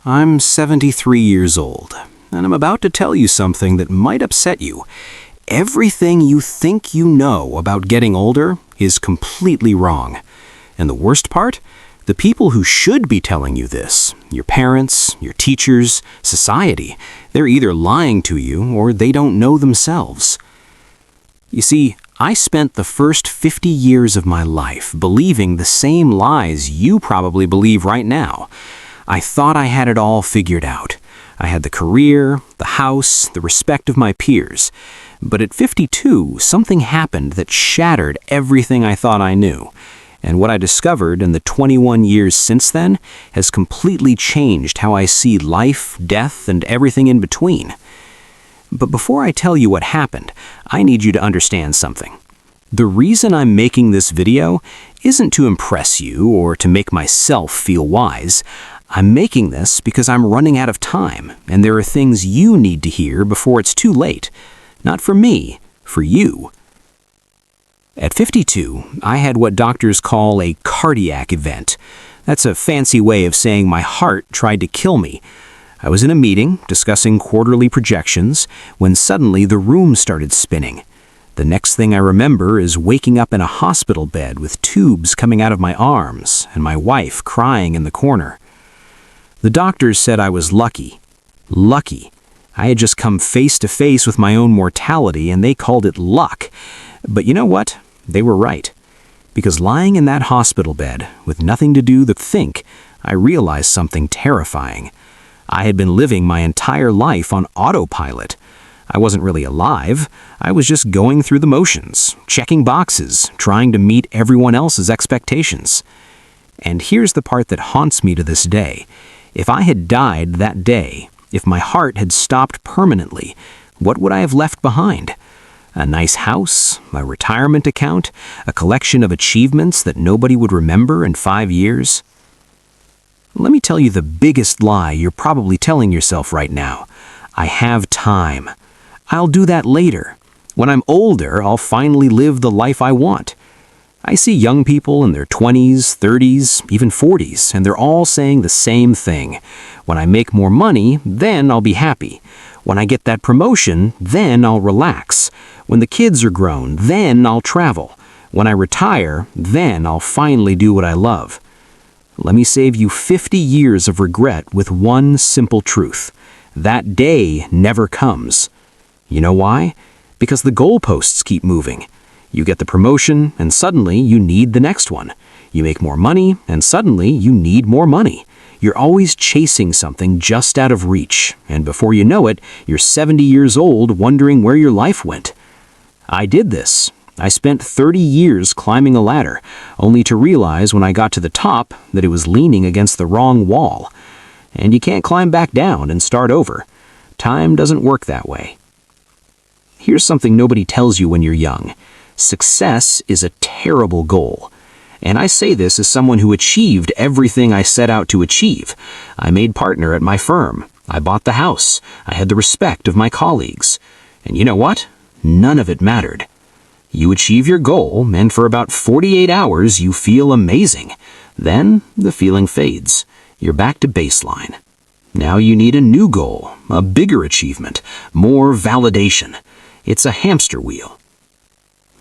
I'm 73 years old, and I'm about to tell you something that might upset you. Everything you think you know about getting older is completely wrong. And the worst part? The people who should be telling you this, your parents, your teachers, society, they're either lying to you or they don't know themselves. You see, I spent the first 50 years of my life believing the same lies you probably believe right now. I thought I had it all figured out. I had the career, the house, the respect of my peers. But at 52, something happened that shattered everything I thought I knew. And what I discovered in the 21 years since then has completely changed how I see life, death, and everything in between. But before I tell you what happened, I need you to understand something. The reason I'm making this video isn't to impress you or to make myself feel wise. I'm making this because I'm running out of time, and there are things you need to hear before it's too late. Not for me, for you. At 52, I had what doctors call a cardiac event. That's a fancy way of saying my heart tried to kill me. I was in a meeting discussing quarterly projections when suddenly the room started spinning. The next thing I remember is waking up in a hospital bed with tubes coming out of my arms and my wife crying in the corner. The doctors said I was lucky. Lucky. I had just come face to face with my own mortality and they called it luck. But you know what? They were right. Because lying in that hospital bed with nothing to do but think, I realized something terrifying. I had been living my entire life on autopilot. I wasn't really alive. I was just going through the motions, checking boxes, trying to meet everyone else's expectations. And here's the part that haunts me to this day. If I had died that day, if my heart had stopped permanently, what would I have left behind? A nice house, a retirement account, a collection of achievements that nobody would remember in 5 years? Let me tell you the biggest lie you're probably telling yourself right now. I have time. I'll do that later. When I'm older, I'll finally live the life I want. I see young people in their 20s, 30s, even 40s, and they're all saying the same thing. When I make more money, then I'll be happy. When I get that promotion, then I'll relax. When the kids are grown, then I'll travel. When I retire, then I'll finally do what I love. Let me save you 50 years of regret with one simple truth. That day never comes. You know why? Because the goalposts keep moving. You get the promotion, and suddenly you need the next one. You make more money, and suddenly you need more money. You're always chasing something just out of reach, and before you know it, you're 70 years old wondering where your life went. I did this. I spent 30 years climbing a ladder, only to realize when I got to the top that it was leaning against the wrong wall. And you can't climb back down and start over. Time doesn't work that way. Here's something nobody tells you when you're young. Success is a terrible goal. And I say this as someone who achieved everything I set out to achieve. I made partner at my firm. I bought the house. I had the respect of my colleagues. And you know what? None of it mattered. You achieve your goal, and for about 48 hours you feel amazing. Then the feeling fades. You're back to baseline. Now you need a new goal, a bigger achievement, more validation. It's a hamster wheel.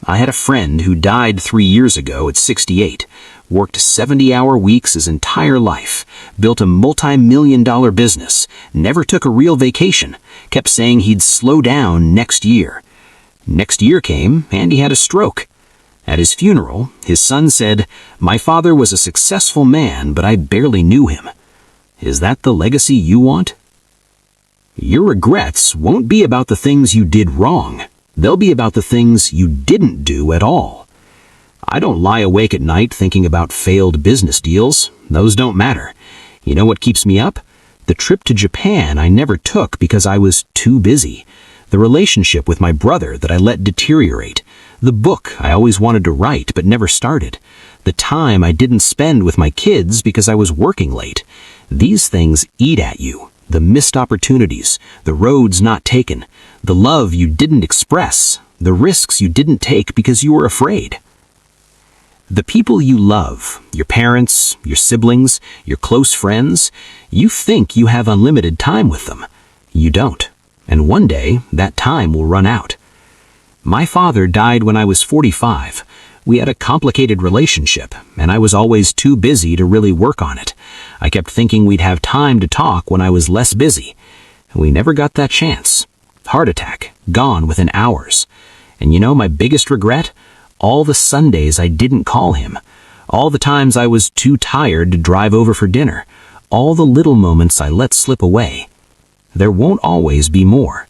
I had a friend who died 3 years ago at 68, worked 70-hour weeks his entire life, built a multi-million-dollar business, never took a real vacation, kept saying he'd slow down next year. Next year came, and he had a stroke. At his funeral, his son said, "My father was a successful man, but I barely knew him." Is that the legacy you want? Your regrets won't be about the things you did wrong. They'll be about the things you didn't do at all. I don't lie awake at night thinking about failed business deals. Those don't matter. You know what keeps me up? The trip to Japan I never took because I was too busy. The relationship with my brother that I let deteriorate. The book I always wanted to write but never started. The time I didn't spend with my kids because I was working late. These things eat at you. The missed opportunities, the roads not taken, the love you didn't express, the risks you didn't take because you were afraid. The people you love, your parents, your siblings, your close friends, you think you have unlimited time with them. You don't. And one day, that time will run out. My father died when I was 45. We had a complicated relationship, and I was always too busy to really work on it. I kept thinking we'd have time to talk when I was less busy. We never got that chance. Heart attack, gone within hours. And you know my biggest regret? All the Sundays I didn't call him. All the times I was too tired to drive over for dinner. All the little moments I let slip away. There won't always be more.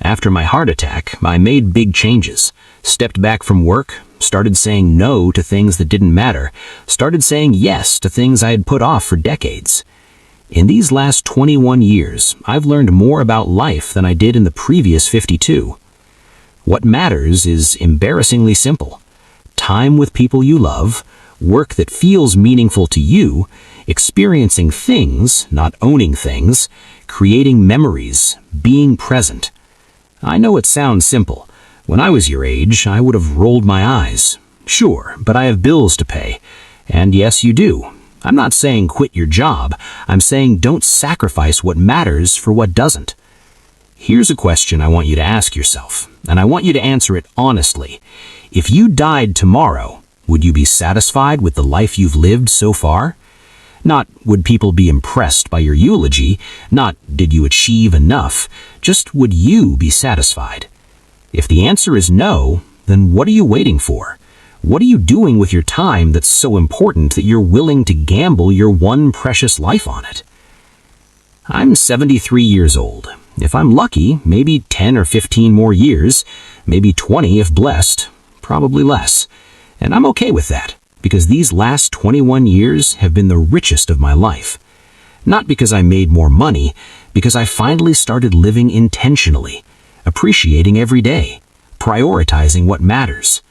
After my heart attack, I made big changes. Stepped back from work, started saying no to things that didn't matter, started saying yes to things I had put off for decades. In these last 21 years, I've learned more about life than I did in the previous 52. What matters is embarrassingly simple. Time with people you love, work that feels meaningful to you, experiencing things, not owning things, creating memories, being present. I know it sounds simple. When I was your age, I would have rolled my eyes. Sure, but I have bills to pay. And yes, you do. I'm not saying quit your job. I'm saying don't sacrifice what matters for what doesn't. Here's a question I want you to ask yourself, and I want you to answer it honestly. If you died tomorrow, would you be satisfied with the life you've lived so far? Not would people be impressed by your eulogy, not did you achieve enough, just would you be satisfied? If the answer is no, then what are you waiting for? What are you doing with your time that's so important that you're willing to gamble your one precious life on it? I'm 73 years old. If I'm lucky, maybe 10 or 15 more years, maybe 20 if blessed, probably less. And I'm okay with that, because these last 21 years have been the richest of my life. Not because I made more money, because I finally started living intentionally, appreciating every day, prioritizing what matters.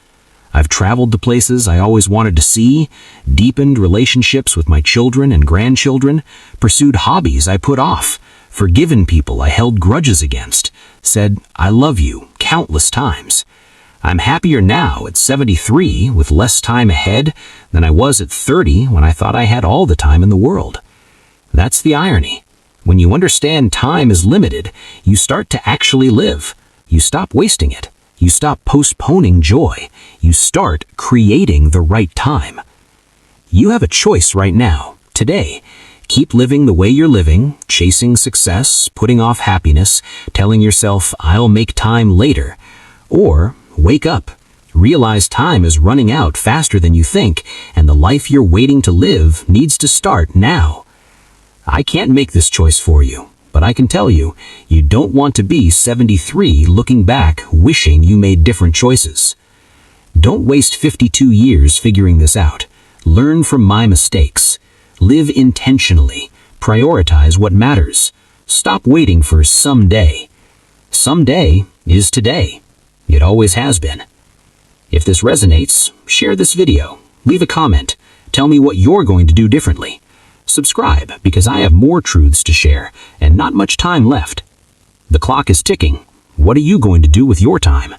I've traveled to places I always wanted to see, deepened relationships with my children and grandchildren, pursued hobbies I put off, forgiven people I held grudges against, said, "I love you," countless times. I'm happier now at 73 with less time ahead than I was at 30 when I thought I had all the time in the world. That's the irony. When you understand time is limited, you start to actually live. You stop wasting it. You stop postponing joy. You start creating the right time. You have a choice right now, today. Keep living the way you're living, chasing success, putting off happiness, telling yourself, "I'll make time later." Or wake up, realize time is running out faster than you think, and the life you're waiting to live needs to start now. I can't make this choice for you, but I can tell you, you don't want to be 73 looking back wishing you made different choices. Don't waste 52 years figuring this out. Learn from my mistakes. Live intentionally. Prioritize what matters. Stop waiting for someday. Someday is today. It always has been. If this resonates, share this video. Leave a comment. Tell me what you're going to do differently. Subscribe, because I have more truths to share and not much time left. The clock is ticking. What are you going to do with your time?